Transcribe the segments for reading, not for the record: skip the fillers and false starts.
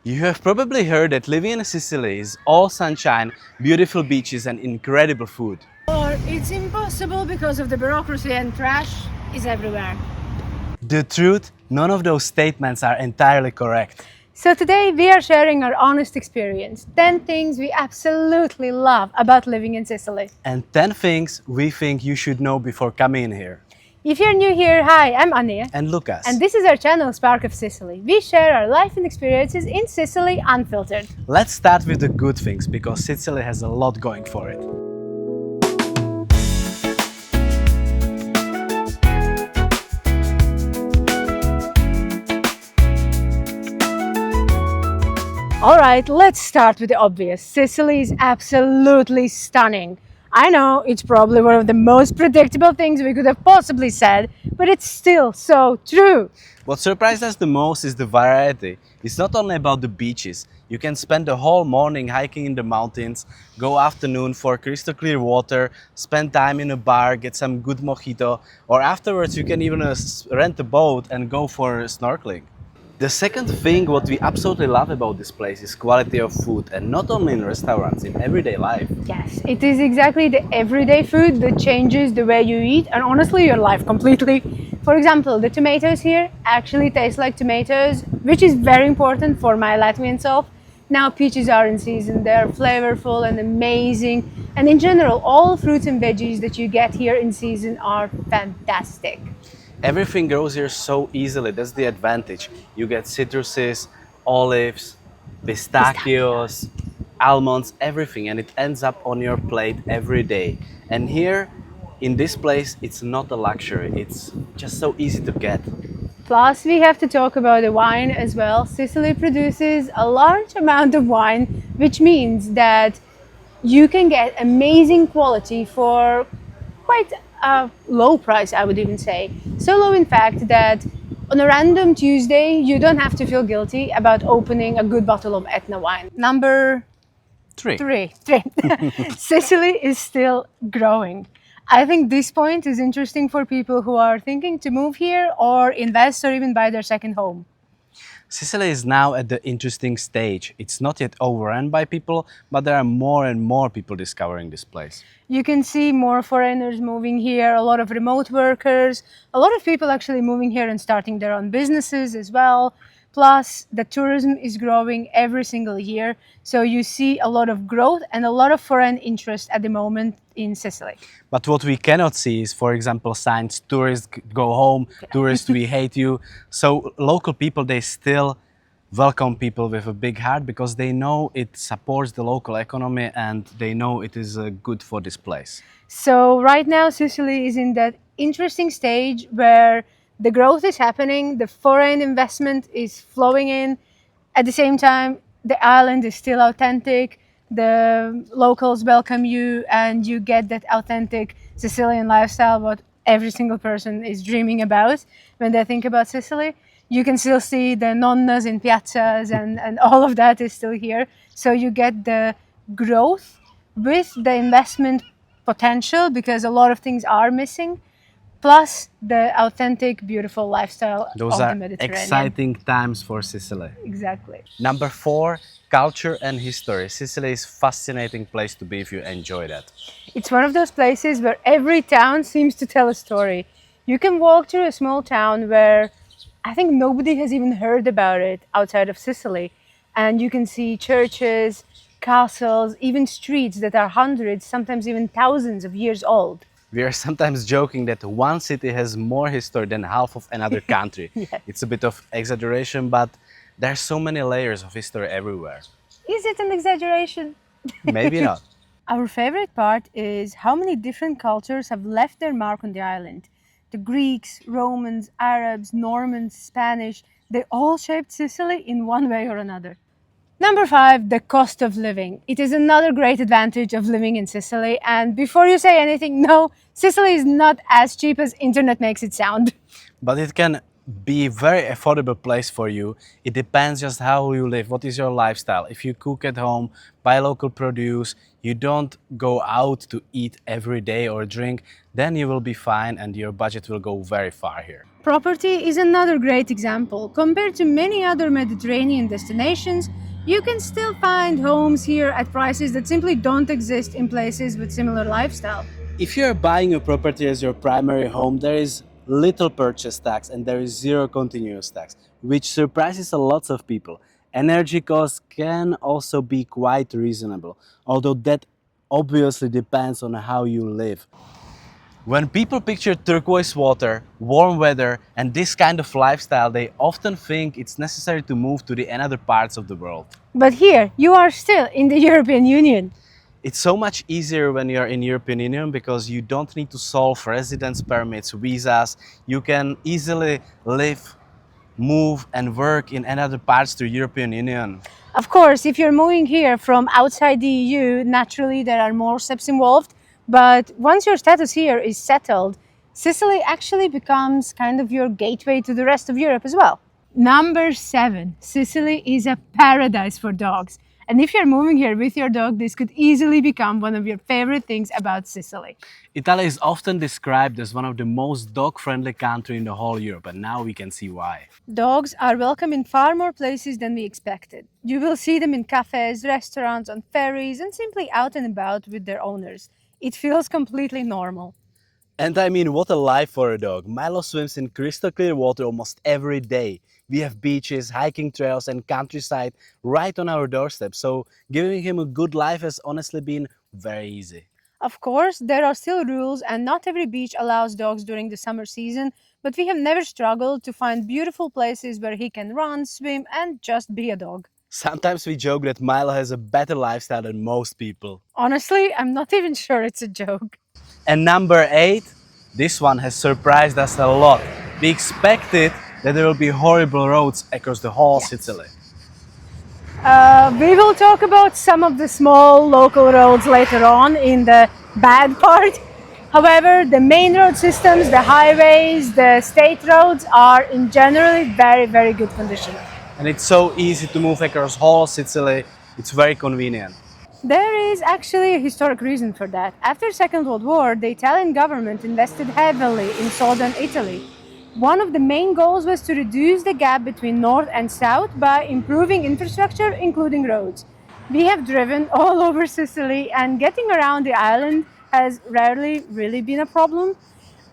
You have probably heard that living in Sicily is all sunshine, beautiful beaches and incredible food. Or it's impossible because of the bureaucracy and trash is everywhere. The truth, none of those statements are entirely correct. So today we are sharing our honest experience. 10 things we absolutely love about living in Sicily. And 10 things we think you should know before coming in here. If you're new here, hi, I'm Anya. And Lucas. And this is our channel, Spark of Sicily. We share our life and experiences in Sicily unfiltered. Let's start with the good things because Sicily has a lot going for it. Alright, let's start with the obvious. Sicily is absolutely stunning. I know it's probably one of the most predictable things we could have possibly said, but it's still so true. What surprised us the most is the variety. It's not only about the beaches. You can spend the whole morning hiking in the mountains, go afternoon for crystal clear water, spend time in a bar, get some good mojito, or afterwards you can even rent a boat and go for snorkeling. The second thing what we absolutely love about this place is quality of food, and not only in restaurants, in everyday life. Yes, it is exactly the everyday food that changes the way you eat and honestly your life completely. For example, the tomatoes here actually taste like tomatoes, which is very important for my Latvian self. Now peaches are in season, they're flavorful and amazing, and in general all fruits and veggies that you get here in season are fantastic. Everything grows here so easily, that's the advantage. You get citruses, olives, pistachios, almonds, everything, and it ends up on your plate every day. And here, in this place, it's not a luxury, it's just so easy to get. Plus, we have to talk about the wine as well. Sicily produces a large amount of wine, which means that you can get amazing quality for quite a low price, I would even say. So low, in fact, that on a random Tuesday, you don't have to feel guilty about opening a good bottle of Etna wine. Number three. Sicily is still growing. I think this point is interesting for people who are thinking to move here or invest or even buy their second home. Sicily is now at the interesting stage. It's not yet overrun by people, but there are more and more people discovering this place. You can see more foreigners moving here, a lot of remote workers, a lot of people actually moving here and starting their own businesses as well. Plus, the tourism is growing every single year. So you see a lot of growth and a lot of foreign interest at the moment in Sicily. But what we cannot see is, for example, signs, tourists go home, tourists, we hate you. So local people, they still welcome people with a big heart because they know it supports the local economy and they know it is good for this place. So right now, Sicily is in that interesting stage where the growth is happening, the foreign investment is flowing in. At the same time, the island is still authentic. The locals welcome you and you get that authentic Sicilian lifestyle, what every single person is dreaming about when they think about Sicily. You can still see the nonnas in piazzas and all of that is still here. So you get the growth with the investment potential because a lot of things are missing, plus the authentic, beautiful lifestyle Those of the are Mediterranean. exciting times for Sicily. Exactly. Number 4, culture and history. Sicily is a fascinating place to be if you enjoy that. It's one of those places where every town seems to tell a story. You can walk through a small town where I think nobody has even heard about it outside of Sicily. And you can see churches, castles, even streets that are hundreds, sometimes even thousands of years old. We are sometimes joking that one city has more history than half of another country. Yes. It's a bit of exaggeration, but there are so many layers of history everywhere. Is it an exaggeration? Maybe not. Our favorite part is how many different cultures have left their mark on the island. The Greeks, Romans, Arabs, Normans, Spanish, they all shaped Sicily in one way or another. Number 5, the cost of living. It is another great advantage of living in Sicily. And before you say anything, no, Sicily is not as cheap as internet makes it sound. But it can be a very affordable place for you. It depends just how you live, what is your lifestyle. If you cook at home, buy local produce, you don't go out to eat every day or drink, then you will be fine and your budget will go very far here. Property is another great example. Compared to many other Mediterranean destinations, you can still find homes here at prices that simply don't exist in places with similar lifestyle. If you're buying a property as your primary home, there is little purchase tax and there is zero continuous tax, which surprises a lot of people. Energy costs can also be quite reasonable, although that obviously depends on how you live. When people picture turquoise water, warm weather, and this kind of lifestyle, they often think it's necessary to move to the other parts of the world. But here, you are still in the European Union. It's so much easier when you're in European Union because you don't need to solve residence permits, visas. You can easily live, move and work in other parts to European Union. Of course, if you're moving here from outside the EU, naturally there are more steps involved. But once your status here is settled, Sicily actually becomes kind of your gateway to the rest of Europe as well. Number 7, Sicily is a paradise for dogs. And if you're moving here with your dog, this could easily become one of your favorite things about Sicily. Italy is often described as one of the most dog-friendly countries in the whole Europe, and now we can see why. Dogs are welcome in far more places than we expected. You will see them in cafes, restaurants, on ferries, and simply out and about with their owners. It feels completely normal. And I mean, what a life for a dog. Milo swims in crystal clear water almost every day. We have beaches, hiking trails, and countryside right on our doorstep, so giving him a good life has honestly been very easy. Of course, there are still rules, and not every beach allows dogs during the summer season, but we have never struggled to find beautiful places where he can run, swim, and just be a dog. Sometimes we joke that Milo has a better lifestyle than most people. Honestly, I'm not even sure it's a joke. And number 8, this one has surprised us a lot. We expected that there will be horrible roads across the whole Yes. Sicily. We will talk about some of the small local roads later on in the bad part. However, the main road systems, the highways, the state roads are in generally very, very good condition. And it's so easy to move across whole Sicily. It's very convenient. There is actually a historic reason for that. After Second World War, the Italian government invested heavily in southern Italy. One of the main goals was to reduce the gap between north and south by improving infrastructure, including roads. We have driven all over Sicily, and getting around the island has rarely really been a problem.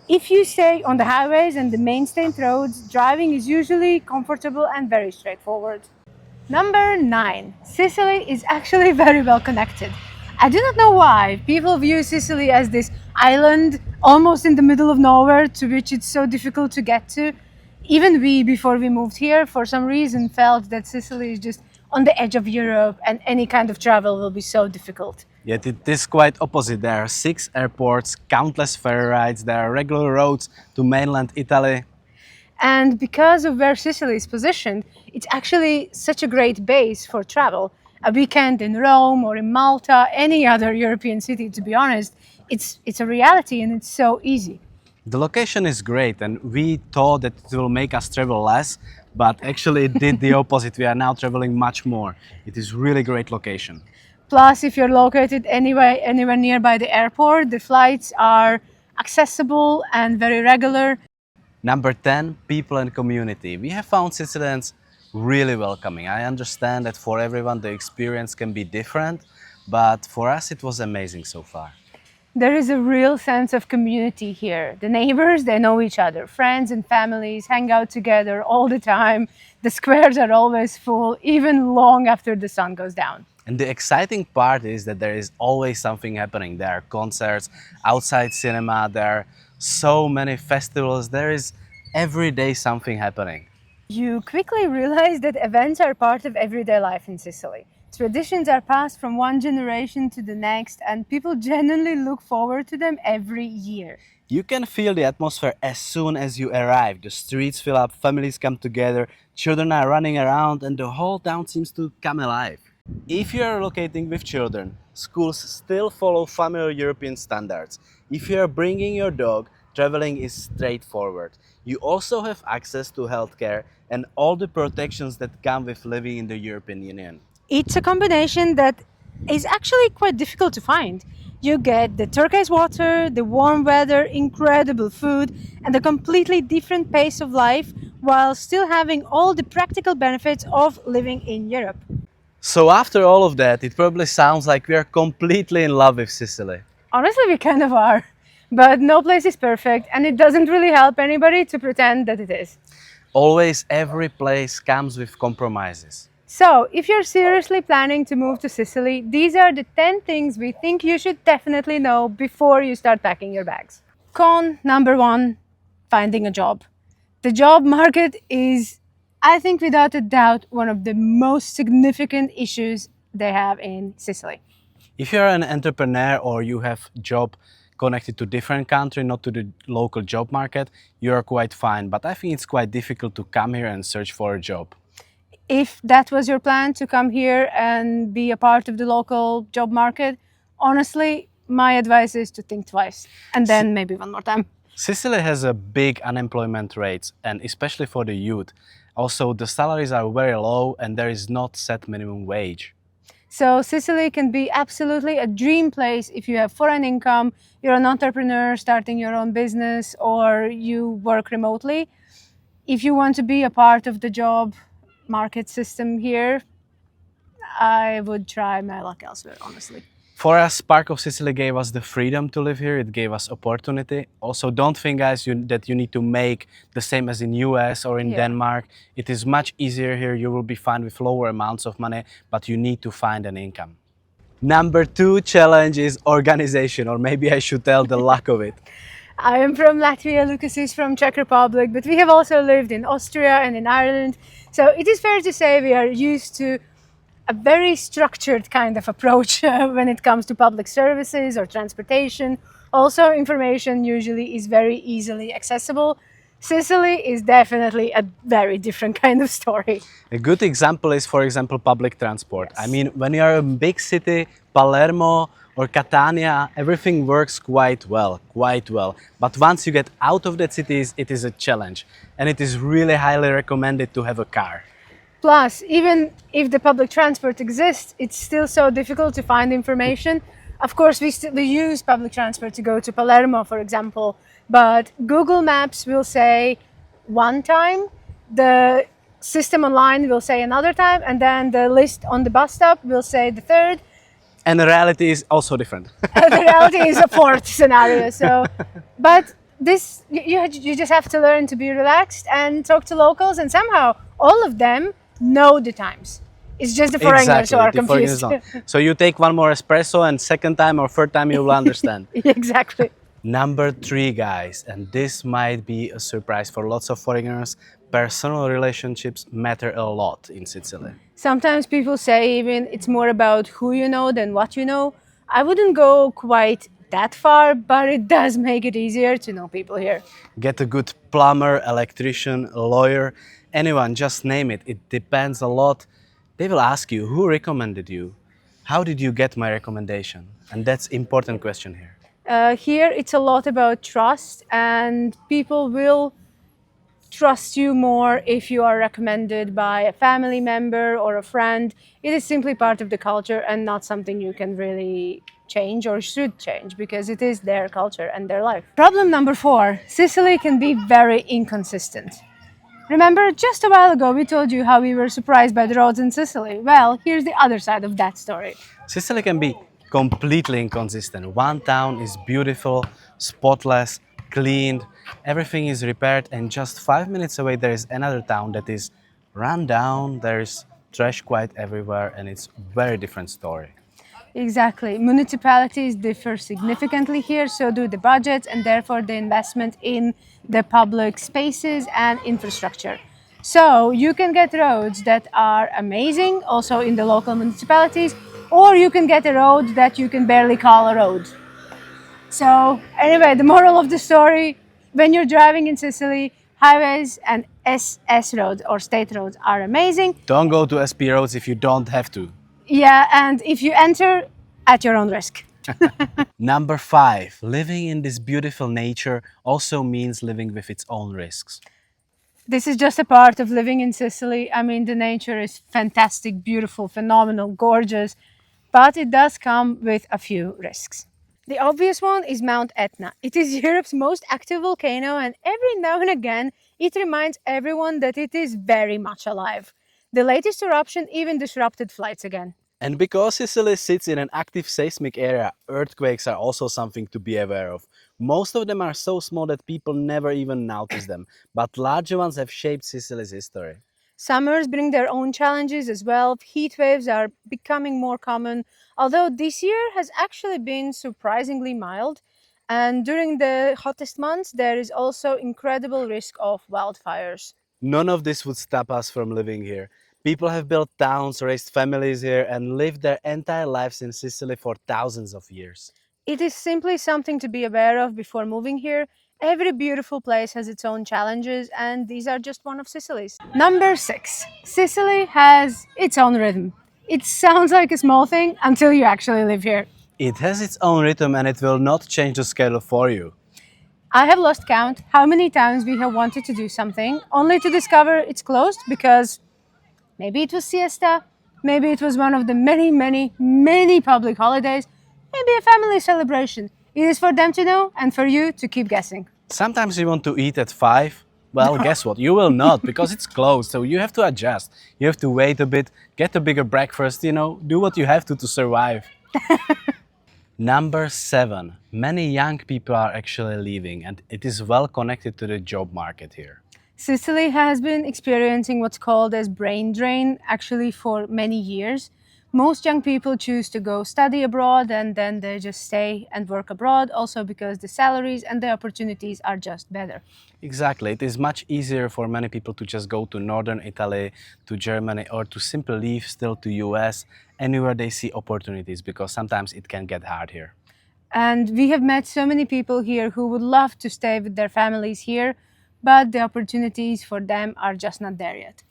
If you stay on the highways and the main state roads, driving is usually comfortable and very straightforward. Number 9. Sicily is actually very well connected. I do not know why people view Sicily as this island almost in the middle of nowhere to which it's so difficult to get to. Even we, before we moved here, for some reason felt that Sicily is just on the edge of Europe and any kind of travel will be so difficult. Yet it is quite opposite. There are 6 airports, countless ferry rides, there are regular roads to mainland Italy. And because of where Sicily is positioned, it's actually such a great base for travel. A weekend in Rome or in Malta, any other European city, to be honest, it's a reality and it's so easy. The location is great and we thought that it will make us travel less, but actually it did the opposite. We are now traveling much more. It is really great location. Plus, if you're located anywhere nearby the airport, the flights are accessible and very regular. Number 10, people and community. We have found Sicilians really welcoming. I understand that for everyone the experience can be different, but for us it was amazing so far. There is a real sense of community here. The neighbors, they know each other. Friends and families hang out together all the time. The squares are always full, even long after the sun goes down. And the exciting part is that there is always something happening. There are concerts, outside cinema, there are so many festivals. There is every day something happening. You quickly realize that events are part of everyday life in Sicily. Traditions are passed from one generation to the next, and people genuinely look forward to them every year. You can feel the atmosphere as soon as you arrive. The streets fill up, families come together, children are running around, and the whole town seems to come alive. If you are relocating with children, schools still follow familiar European standards. If you are bringing your dog, traveling is straightforward. You also have access to healthcare and all the protections that come with living in the European Union. It's a combination that is actually quite difficult to find. You get the turquoise water, the warm weather, incredible food, and a completely different pace of life while still having all the practical benefits of living in Europe. So after all of that, it probably sounds like we are completely in love with Sicily. Honestly, we kind of are. But no place is perfect, and it doesn't really help anybody to pretend that it is. Always every place comes with compromises. So, if you're seriously planning to move to Sicily, these are the 10 things we think you should definitely know before you start packing your bags. Con number one, finding a job. The job market is, I think, without a doubt, one of the most significant issues they have in Sicily. If you're an entrepreneur or you have job connected to different country, not to the local job market, you're quite fine. But I think it's quite difficult to come here and search for a job. If that was your plan to come here and be a part of the local job market, honestly, my advice is to think twice and then maybe one more time. Sicily has a big unemployment rates, and especially for the youth. Also, the salaries are very low and there is not set minimum wage. So Sicily can be absolutely a dream place if you have foreign income, you're an entrepreneur starting your own business, or you work remotely. If you want to be a part of the job market system here, I would try my luck elsewhere, honestly. For us, Park of Sicily gave us the freedom to live here. It gave us opportunity. Also, don't think, guys, that you need to make the same as in US or in Yeah. Denmark. It is much easier here. You will be fine with lower amounts of money, but you need to find an income. Number two challenge is organization, or maybe I should tell the lack of it. I am from Latvia, Lucas is from Czech Republic, but we have also lived in Austria and in Ireland. So it is fair to say we are used to a very structured kind of approach when it comes to public services or transportation. Also, information usually is very easily accessible. Sicily is definitely a very different kind of story. A good example is, for example, public transport. Yes. I mean, when you are in a big city, Palermo or Catania, everything works quite well. But once you get out of that cities, it is a challenge. And it is really highly recommended to have a car. Plus, even if the public transport exists, it's still so difficult to find information. Of course, we use public transport to go to Palermo, for example, but Google Maps will say one time, the system online will say another time, and then the list on the bus stop will say the third. And the reality is also different. The reality is a fourth scenario. So, but this you just have to learn to be relaxed and talk to locals, and somehow all of them know the times. It's just the foreigners who are the foreigners confused. don't. So you take one more espresso and second time or third time you will understand. Exactly. Number three, guys, and this might be a surprise for lots of foreigners, personal relationships matter a lot in Sicily. Sometimes people say even it's more about who you know than what you know. I wouldn't go quite that far, but it does make it easier to know people here. Get a good plumber, electrician, lawyer, anyone, just name it. It depends a lot. They will ask you, who recommended you? How did you get my recommendation? And that's important question here. Here it's a lot about trust, and people will trust you more if you are recommended by a family member or a friend. It is simply part of the culture and not something you can really change or should change because it is their culture and their life. Problem number 4, Sicily can be very inconsistent. Remember, just a while ago we told you how we were surprised by the roads in Sicily. Well, here's the other side of that story. Sicily can be completely inconsistent. One town is beautiful, spotless, cleaned, everything is repaired, and just 5 minutes away there is another town that is run down, there is trash quite everywhere, and it's very different story. Exactly. Municipalities differ significantly here, so do the budgets and therefore the investment in the public spaces and infrastructure. So you can get roads that are amazing, also in the local municipalities, or you can get a road that you can barely call a road. So anyway, the moral of the story, when you're driving in Sicily, highways and SS roads or state roads are amazing. Don't go to SP roads if you don't have to. Yeah, and if you enter, at your own risk. Number 5, living in this beautiful nature also means living with its own risks. This is just a part of living in Sicily. I mean, the nature is fantastic, beautiful, phenomenal, gorgeous. but it does come with a few risks. The obvious one is Mount Etna. It is Europe's most active volcano, and every now and again it reminds everyone that it is very much alive. The latest eruption even disrupted flights again. And because Sicily sits in an active seismic area, earthquakes are also something to be aware of. Most of them are so small that people never even notice them, but larger ones have shaped Sicily's history. Summers bring their own challenges as well. Heat waves are becoming more common, although this year has actually been surprisingly mild. And during the hottest months, there is also incredible risk of wildfires. None of this would stop us from living here. People have built towns, raised families here, and lived their entire lives in Sicily for thousands of years. It is simply something to be aware of before moving here. Every beautiful place has its own challenges, and these are just one of Sicily's. Number 6. Sicily has its own rhythm. It sounds like a small thing until you actually live here. It has its own rhythm and it will not change the schedule for you. I have lost count how many times we have wanted to do something only to discover it's closed because maybe it was siesta, maybe it was one of the many, many, many public holidays, maybe a family celebration. It is for them to know and for you to keep guessing. Sometimes you want to eat at 5. Well, guess what? You will not because it's closed, so you have to adjust. You have to wait a bit, get a bigger breakfast, do what you have to survive. Number 7. Many young people are actually leaving, and it is well connected to the job market here. Sicily has been experiencing what's called as brain drain actually for many years. Most young people choose to go study abroad and then they just stay and work abroad, also because the salaries and the opportunities are just better. Exactly. It is much easier for many people to just go to northern Italy, to Germany, or to simply leave still to US, anywhere they see opportunities, because sometimes it can get hard here. And we have met so many people here who would love to stay with their families here, but the opportunities for them are just not there yet.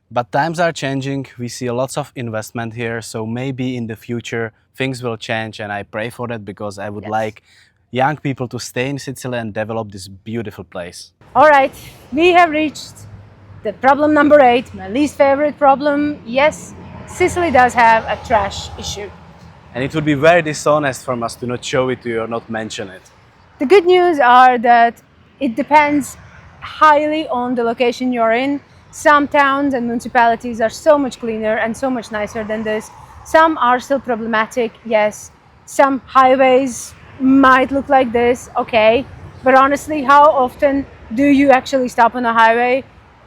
But times are changing. We see lots of investment here, so maybe in the future things will change, and I pray for that because I would Yes. like young people to stay in Sicily and develop this beautiful place. All right, we have reached the problem number 8, my least favorite problem. Yes, Sicily does have a trash issue. And it would be very dishonest from us to not show it to you or not mention it. The good news are that it depends highly on the location you're in. Some towns and municipalities are so much cleaner and so much nicer than this. Some are still problematic, yes. Some highways might look like this, okay. But honestly, how often do you actually stop on a highway?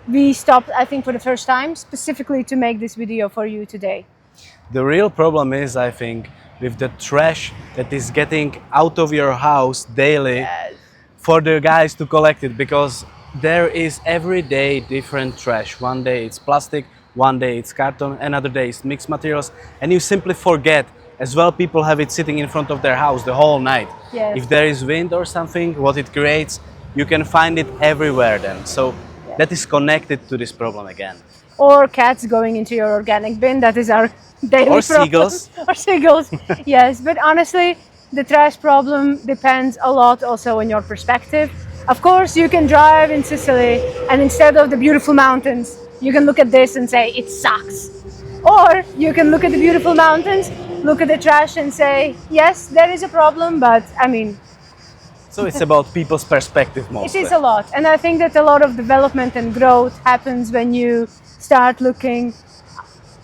We stopped, I think, for the first time, specifically to make this video for you today. The real problem is, I think, with the trash that is getting out of your house daily for the guys to collect it, because there is every day different trash. One day it's plastic, one day it's carton, another day it's mixed materials, and you simply forget. As well, people have it sitting in front of their house the whole night. Yes. If there is wind or something, what it creates, you can find it everywhere then. So that is connected to this problem again. Or cats going into your organic bin, that is our daily Or problem. seagulls. Or seagulls, yes. But honestly, the trash problem depends a lot also on your perspective. Of course, you can drive in Sicily and instead of the beautiful mountains, you can look at this and say, it sucks. Or you can look at the beautiful mountains, look at the trash and say, yes, there is a problem, but I mean, So it's about people's perspective it mostly. is a lot. And I think that a lot of development and growth happens when you start looking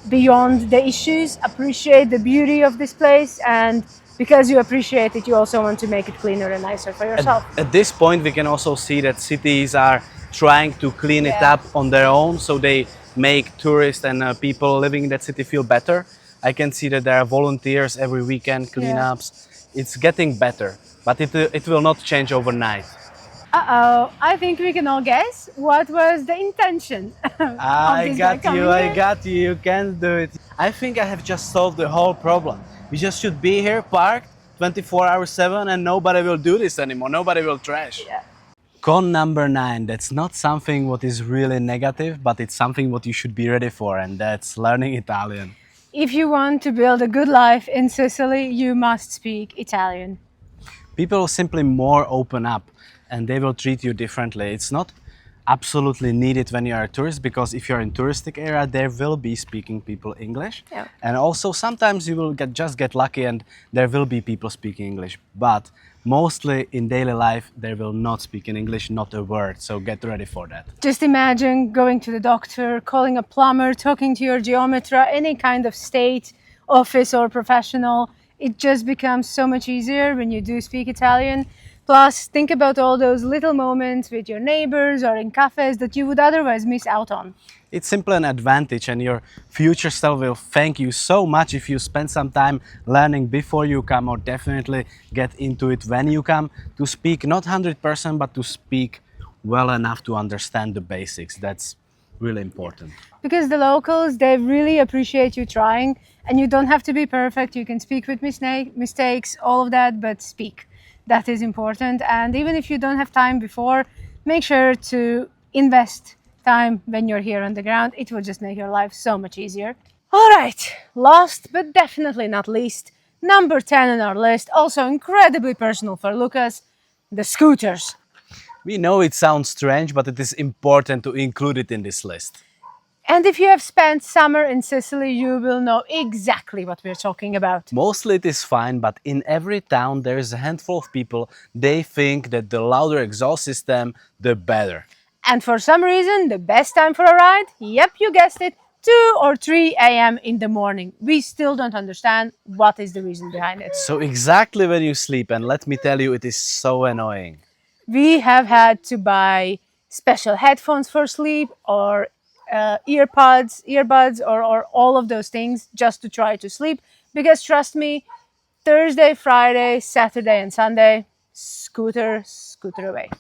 beyond the issues, appreciate the beauty of this place, and because you appreciate it, you also want to make it cleaner and nicer for yourself. At this point, we can also see that cities are trying to clean it Yeah. up on their own, so they make tourists and people living in that city feel better. I can see that there are volunteers every weekend, cleanups. It's getting better, but it will not change overnight. Uh-oh, I think we can all guess what was the intention of I this guy got coming you, I here. got you, you can do it. I think I have just solved the whole problem. We just should be here parked 24 hours 7 and nobody will do this anymore, nobody will trash. Yeah. Con number 9, that's not something what is really negative, but it's something what you should be ready for, and that's learning Italian. If you want to build a good life in Sicily, you must speak Italian. People will simply more open up and they will treat you differently. It's not absolutely needed when you are a tourist, because if you're in touristic area, there will be speaking people English. Yeah. And also sometimes you will just get lucky and there will be people speaking English. But mostly in daily life, they will not speak in English, not a word. So get ready for that. Just imagine going to the doctor, calling a plumber, talking to your geometra, any kind of state office or professional. It just becomes so much easier when you do speak Italian. Plus, think about all those little moments with your neighbors or in cafes that you would otherwise miss out on. It's simply an advantage, and your future self will thank you so much if you spend some time learning before you come, or definitely get into it when you come, to speak not 100%, but to speak well enough to understand the basics. That's really important. Because the locals, they really appreciate you trying, and you don't have to be perfect. You can speak with mistakes, all of that, but speak. That is important. And even if you don't have time before, make sure to invest time when you're here on the ground. It will just make your life so much easier. All right, last but definitely not least, number 10 on our list, also incredibly personal for Lucas, the scooters. We know it sounds strange, but it is important to include it in this list. And if you have spent summer in Sicily, you will know exactly what we're talking about. Mostly it is fine, but in every town there is a handful of people, they think that the louder exhaust system, the better. And for some reason, the best time for a ride, yep, you guessed it, 2 or 3 a.m. in the morning. We still don't understand what is the reason behind it. So exactly when you sleep, and let me tell you, it is so annoying. We have had to buy special headphones for sleep or earbuds, or all of those things just to try to sleep. Because trust me, Thursday, Friday, Saturday, and Sunday, scooter away.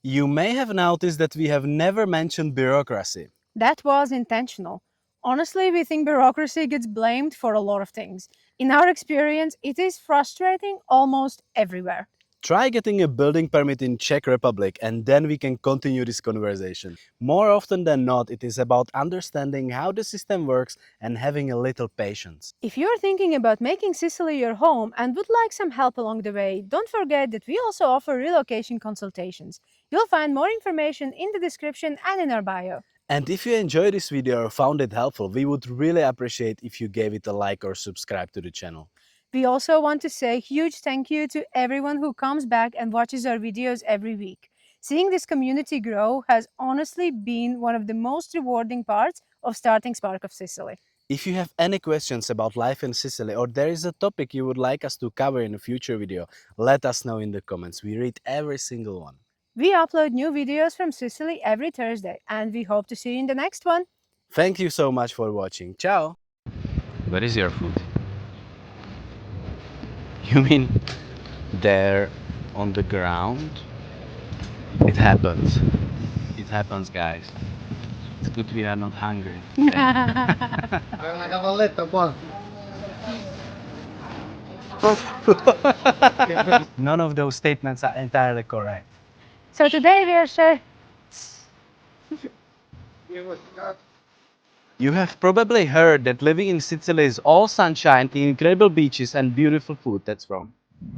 You may have noticed that we have never mentioned bureaucracy. That was intentional. Honestly, we think bureaucracy gets blamed for a lot of things. In our experience, it is frustrating almost everywhere. Try getting a building permit in Czech Republic, and then we can continue this conversation. More often than not, it is about understanding how the system works and having a little patience. If you're thinking about making Sicily your home and would like some help along the way, don't forget that we also offer relocation consultations. You'll find more information in the description and in our bio. And if you enjoyed this video or found it helpful, we would really appreciate if you gave it a like or subscribe to the channel. We also want to say a huge thank you to everyone who comes back and watches our videos every week. Seeing this community grow has honestly been one of the most rewarding parts of starting Spark of Sicily. If you have any questions about life in Sicily, or there is a topic you would like us to cover in a future video, let us know in the comments. We read every single one. We upload new videos from Sicily every Thursday, and we hope to see you in the next one. Thank you so much for watching. Ciao! Where is your food? You mean there on the ground? It happens. It happens, guys. It's good we are not hungry. Una cavalletta qua. None of those statements are entirely correct. So today we are sharing. You have probably heard that living in Sicily is all sunshine, incredible beaches, and beautiful food. That's wrong.